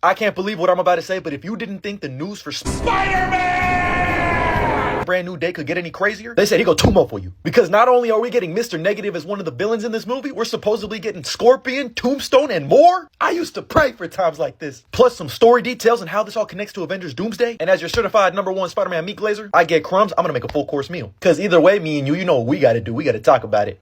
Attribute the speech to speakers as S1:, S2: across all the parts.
S1: I can't believe what I'm about to say, but if you didn't think the news for Spider-Man Brand New Day could get any crazier, they said he go two more for you. Because not only are we getting Mr. Negative as one of the villains in this movie, we're supposedly getting Scorpion, Tombstone, and more. I used to pray for times like this. Plus some story details and how this all connects to Avengers Doomsday. And as your certified #1 Spider-Man meat glazer, I get crumbs. I'm gonna make a full course meal. Because either way, me and you know what we gotta do. We gotta talk about it.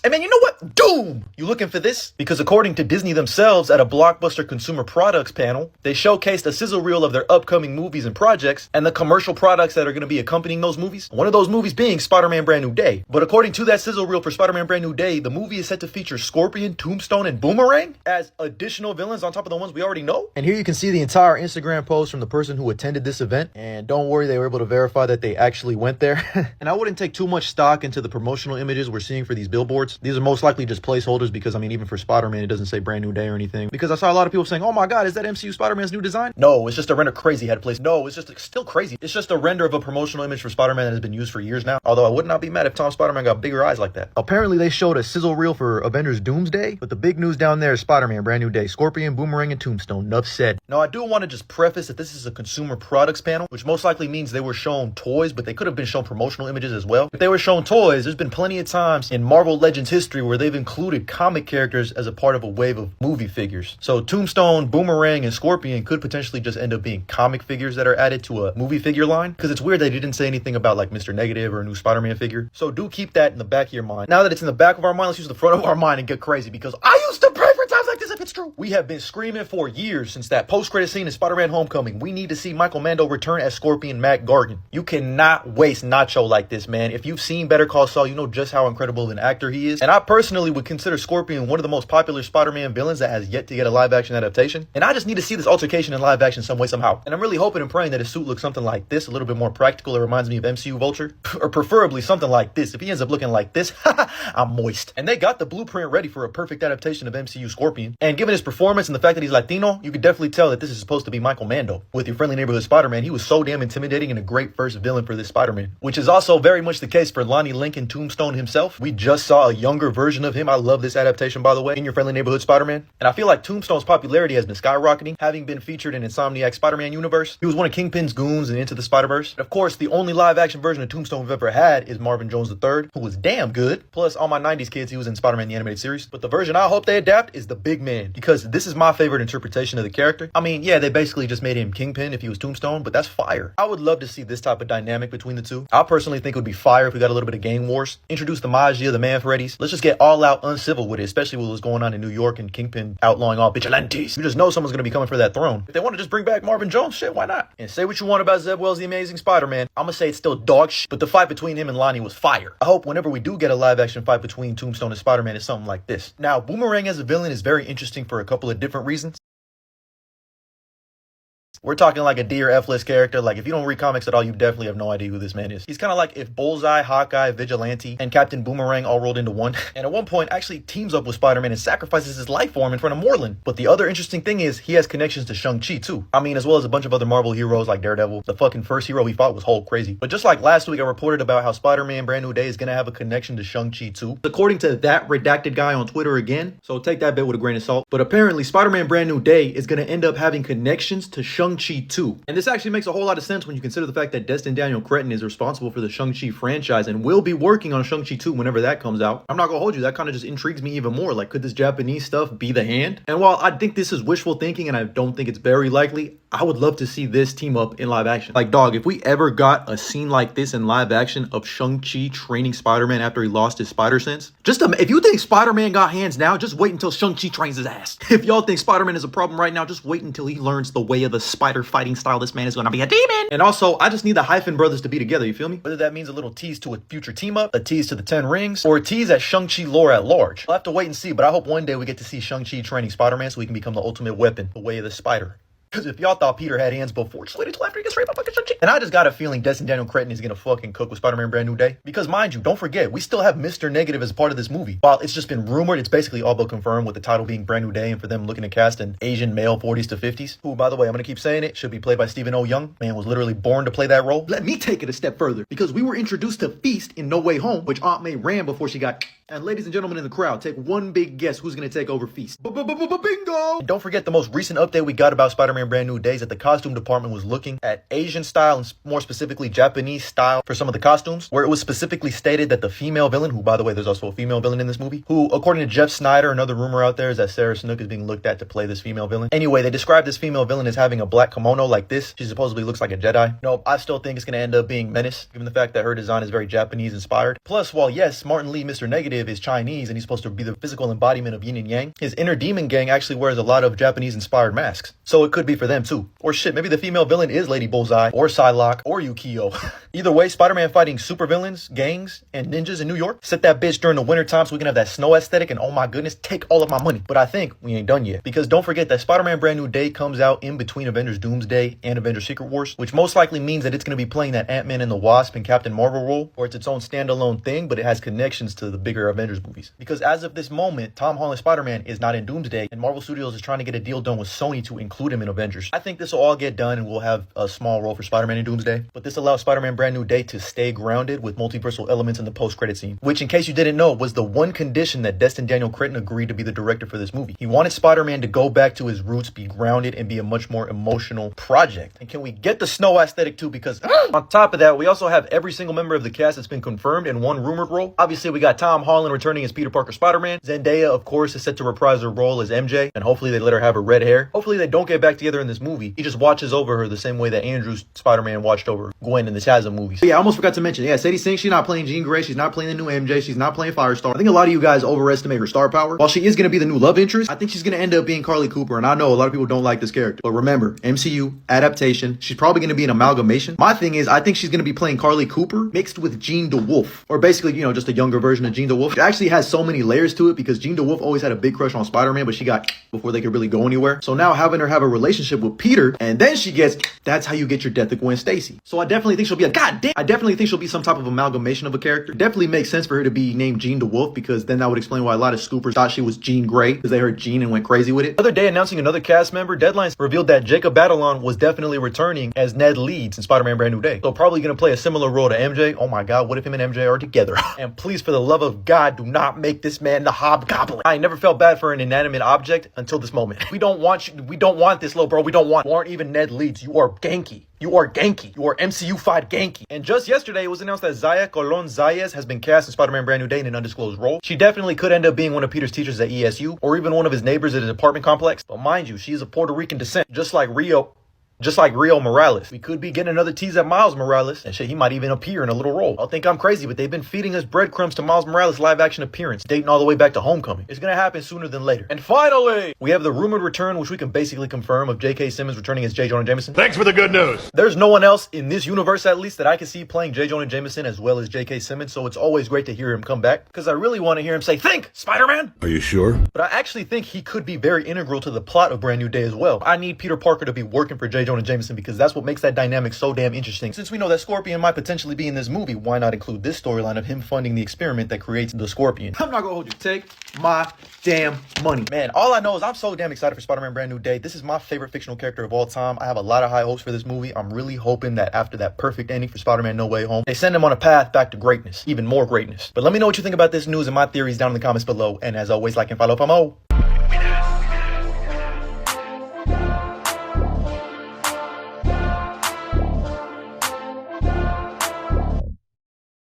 S1: And man, you know what? Doom! You looking for this? Because according to Disney themselves at a Blockbuster Consumer Products panel, they showcased a sizzle reel of their upcoming movies and projects and the commercial products that are going to be accompanying those movies. One of those movies being Spider-Man Brand New Day. But according to that sizzle reel for Spider-Man Brand New Day, the movie is set to feature Scorpion, Tombstone, and Boomerang as additional villains on top of the ones we already know. And here you can see the entire Instagram post from the person who attended this event. And don't worry, they were able to verify that they actually went there. And I wouldn't take too much stock into the promotional images we're seeing for these billboards. These are most likely just placeholders because, I mean, even for Spider-Man, it doesn't say Brand New Day or anything. Because I saw a lot of people saying, oh my God, is that MCU Spider-Man's new design? No, it's just a render crazy had placed. No, it's just still crazy. It's just a render of a promotional image for Spider-Man that has been used for years now. Although I would not be mad if Tom Spider-Man got bigger eyes like that. Apparently, they showed a sizzle reel for Avengers Doomsday, but the big news down there is Spider-Man Brand New Day, Scorpion, Boomerang, and Tombstone. Enough said. Now, I do want to just preface that this is a consumer products panel, which most likely means they were shown toys, but they could have been shown promotional images as well. If they were shown toys, there's been plenty of times in Marvel Legends history where they've included comic characters as a part of a wave of movie figures. So Tombstone, Boomerang, and Scorpion could potentially just end up being comic figures that are added to a movie figure line. Because it's weird they didn't say anything about like Mr. Negative or a new Spider-Man figure. So do keep that in the back of your mind. Now that it's in the back of our mind, let's use the front of our mind and get crazy, because I used to pray for times like this if it's true. We have been screaming for years since that post-credit scene in Spider-Man Homecoming. We need to see Michael Mando return as Scorpion Matt Gargan. You cannot waste Nacho like this, man. If you've seen Better Call Saul, you know just how incredible of an actor he is. And I personally would consider Scorpion one of the most popular Spider-Man villains that has yet to get a live-action adaptation. And I just need to see this altercation in live action some way, somehow. And I'm really hoping and praying that his suit looks something like this, a little bit more practical. It reminds me of MCU Vulture. Or preferably something like this. If he ends up looking like this, I'm moist. And they got the blueprint ready for a perfect adaptation of MCU Scorpion. And given his performance and the fact that he's Latino, you could definitely tell that this is supposed to be Michael Mando. With your friendly neighborhood Spider-Man, he was so damn intimidating and a great first villain for this Spider-Man. Which is also very much the case for Lonnie Lincoln Tombstone himself. We just saw a younger version of him. I love this adaptation, by the way, in your friendly neighborhood Spider-Man. And I feel like Tombstone's popularity has been skyrocketing, having been featured in Insomniac's Spider-Man universe. He was one of Kingpin's goons in Into the Spider-Verse. Of course, the only live-action version of Tombstone we've ever had is Marvin Jones III, who was damn good. Plus, all my 90s kids, he was in Spider-Man the Animated Series. But the version I hope they adapt is the big man, because this is my favorite interpretation of the character. I mean, yeah, they basically just made him Kingpin if he was Tombstone, but that's fire. I would love to see this type of dynamic between the two. I personally think it would be fire if we got a little bit of gang wars. Introduce the Magia, the Man Freddy's. Let's just get all out uncivil with it, especially with what's going on in New York and Kingpin outlawing all vigilantes. You just know someone's going to be coming for that throne. If they want to just bring back Marvin Jones, shit, why not? And say what you want about Zeb Wells, the Amazing Spider-Man. I'm going to say it's still dog shit, but the fight between him and Lonnie was fire. I hope whenever we do get a live-action fight between Tombstone and Spider-Man, it's something like this. Now, Boomerang as a villain is very interesting for a couple of different reasons. We're talking like a D or F-list character. Like, if you don't read comics at all, you definitely have no idea who this man is. He's kind of like if Bullseye, Hawkeye, Vigilante, and Captain Boomerang all rolled into one. And at one point, actually teams up with Spider-Man and sacrifices his life for him in front of Moreland. But the other interesting thing is, he has connections to Shang-Chi, too. I mean, as well as a bunch of other Marvel heroes like Daredevil. The fucking first hero he fought was whole crazy. But just like last week, I reported about how Spider-Man Brand New Day is going to have a connection to Shang-Chi, too. According to that redacted guy on Twitter again. So take that bit with a grain of salt. But apparently, Spider-Man Brand New Day is going to end up having connections to Shang-Chi, too. And this actually makes a whole lot of sense when you consider the fact that Destin Daniel Cretton is responsible for the Shang-Chi franchise and will be working on Shang-Chi 2 whenever that comes out. I'm not gonna hold you, that kind of just intrigues me even more. Like, could this Japanese stuff be the hand? And while I think this is wishful thinking and I don't think it's very likely, I would love to see this team up in live action. Like, dog, if we ever got a scene like this in live action of Shang-Chi training Spider-Man after he lost his spider sense, if you think Spider-Man got hands now, just wait until Shang-Chi trains his ass. If y'all think Spider-Man is a problem right now, just wait until he learns the way of the spider fighting style. This man is gonna be a demon. And also, I just need the Hyphen brothers to be together, you feel me? Whether that means a little tease to a future team up, a tease to the 10 rings, or a tease at Shang-Chi lore at large. I'll have to wait and see, but I hope one day we get to see Shang-Chi training Spider-Man so he can become the ultimate weapon, the way of the spider. Because if y'all thought Peter had hands before, just wait until after he gets raped by fucking Shang-Chi. And I just got a feeling Destin Daniel Cretton is going to fucking cook with Spider-Man Brand New Day. Because mind you, don't forget, we still have Mr. Negative as part of this movie. While it's just been rumored, it's basically all but confirmed with the title being Brand New Day and for them looking to cast an Asian male 40s to 50s. Who, by the way, I'm going to keep saying it, should be played by Stephen O. Young. Man was literally born to play that role. Let me take it a step further. Because we were introduced to Feast in No Way Home, which Aunt May ran before she got And ladies and gentlemen in the crowd, take one big guess who's gonna take over Feast. Bingo! And don't forget the most recent update we got about Spider-Man Brand New Day is that the costume department was looking at Asian style and more specifically Japanese style for some of the costumes, where it was specifically stated that the female villain, who by the way there's also a female villain in this movie, who according to Jeff Snyder, another rumor out there is that Sarah Snook is being looked at to play this female villain. Anyway, they described this female villain as having a black kimono like this. She supposedly looks like a Jedi. No, I still think it's gonna end up being Menace, given the fact that her design is very Japanese inspired. Plus, while yes, Martin Lee, Mr. Negative, is Chinese and he's supposed to be the physical embodiment of yin and yang, his inner demon gang actually wears a lot of Japanese inspired masks. So it could be for them too. Or shit, maybe the female villain is Lady Bullseye, or Psylocke, or Yukio. Either way, Spider-Man fighting supervillains, gangs, and ninjas in New York. Set that bitch during the winter time so we can have that snow aesthetic and oh my goodness, take all of my money. But I think we ain't done yet. Because don't forget that Spider-Man Brand New Day comes out in between Avengers Doomsday and Avengers Secret Wars, which most likely means that it's going to be playing that Ant-Man and the Wasp and Captain Marvel role, or it's its own standalone thing, but it has connections to the bigger Avengers movies. Because as of this moment, Tom Holland's Spider-Man is not in Doomsday, and Marvel Studios is trying to get a deal done with Sony to include him in Avengers. I think this will all get done and we'll have a small role for Spider-Man in Doomsday, but this allows Spider-Man Brand New Day to stay grounded with multiversal elements in the post-credit scene, which in case you didn't know was the one condition that Destin Daniel Cretton agreed to be the director for this movie. He wanted Spider-Man to go back to his roots, be grounded, and be a much more emotional project. And can we get the snow aesthetic too? Because on top of that, we also have every single member of the cast that's been confirmed in one rumored role. Obviously, we got Tom Holland returning as Peter Parker Spider-Man. Zendaya, of course, is set to reprise her role as MJ, and hopefully they let her have her red hair. Hopefully they don't get back together in this movie. He just watches over her the same way that Andrew's Spider-Man watched over Gwen in the Chasm movies. But yeah, I almost forgot to mention, yeah, Sadie Sink, she's not playing Jean Grey, she's not playing the new MJ, she's not playing Firestar. I think a lot of you guys overestimate her star power. While she is going to be the new love interest, I think she's going to end up being Carly Cooper, and I know a lot of people don't like this character. But remember, MCU, adaptation, she's probably going to be an amalgamation. My thing is, I think she's going to be playing Carly Cooper mixed with Jean DeWolf, or basically, you know, just a younger version of Jean DeWolf. It actually has so many layers to it because Jean DeWolf always had a big crush on Spider-Man, but she got before they could really go anywhere. So now having her have a relationship with Peter, and then she gets, that's how you get your death of Gwen Stacy. So I definitely think she'll be I definitely think she'll be some type of amalgamation of a character. It definitely makes sense for her to be named Jean DeWolf, because then that would explain why a lot of scoopers thought she was Jean Grey, because they heard Jean and went crazy with it. The other day, announcing another cast member, Deadline revealed that Jacob Batalon was definitely returning as Ned Leeds in Spider-Man Brand New Day. So probably going to play a similar role to MJ. Oh my god, what if him and MJ are together? And please, for the love of God, do not make this man the Hobgoblin. I never felt bad for an inanimate object until this moment. We don't want you. We don't want this, little bro. We don't want. You aren't even Ned Leeds. You are Genki. You are Genki. You are MCU-fied Genki. And just yesterday, it was announced that Zaya Colon Zayas has been cast in Spider-Man Brand New Day in an undisclosed role. She definitely could end up being one of Peter's teachers at ESU, or even one of his neighbors at his apartment complex. But mind you, she is of Puerto Rican descent, just like Rio Morales. We could be getting another tease at Miles Morales, and shit, he might even appear in a little role. I'll think I'm crazy, but they've been feeding us breadcrumbs to Miles Morales' live-action appearance, dating all the way back to Homecoming. It's gonna happen sooner than later. And finally, we have the rumored return, which we can basically confirm, of J.K. Simmons returning as J. Jonah Jameson.
S2: Thanks for the good news.
S1: There's no one else in this universe, at least, that I can see playing J. Jonah Jameson as well as J.K. Simmons, so it's always great to hear him come back, because I really want to hear him say, "Think, Spider-Man!"
S2: Are you sure?
S1: But I actually think he could be very integral to the plot of Brand New Day as well. I need Peter Parker to be working for J. Jonah Jameson, because that's what makes that dynamic so damn interesting. Since we know that Scorpion might potentially be in this movie, why not include this storyline of him funding the experiment that creates the Scorpion? I'm not gonna hold you. Take my damn money. Man, all I know is I'm so damn excited for Spider-Man Brand New Day. This is my favorite fictional character of all time. I have a lot of high hopes for this movie. I'm really hoping that after that perfect ending for Spider-Man No Way Home, they send him on a path back to greatness, even more greatness. But let me know what you think about this news and my theories down in the comments below. And as always, like and follow for more.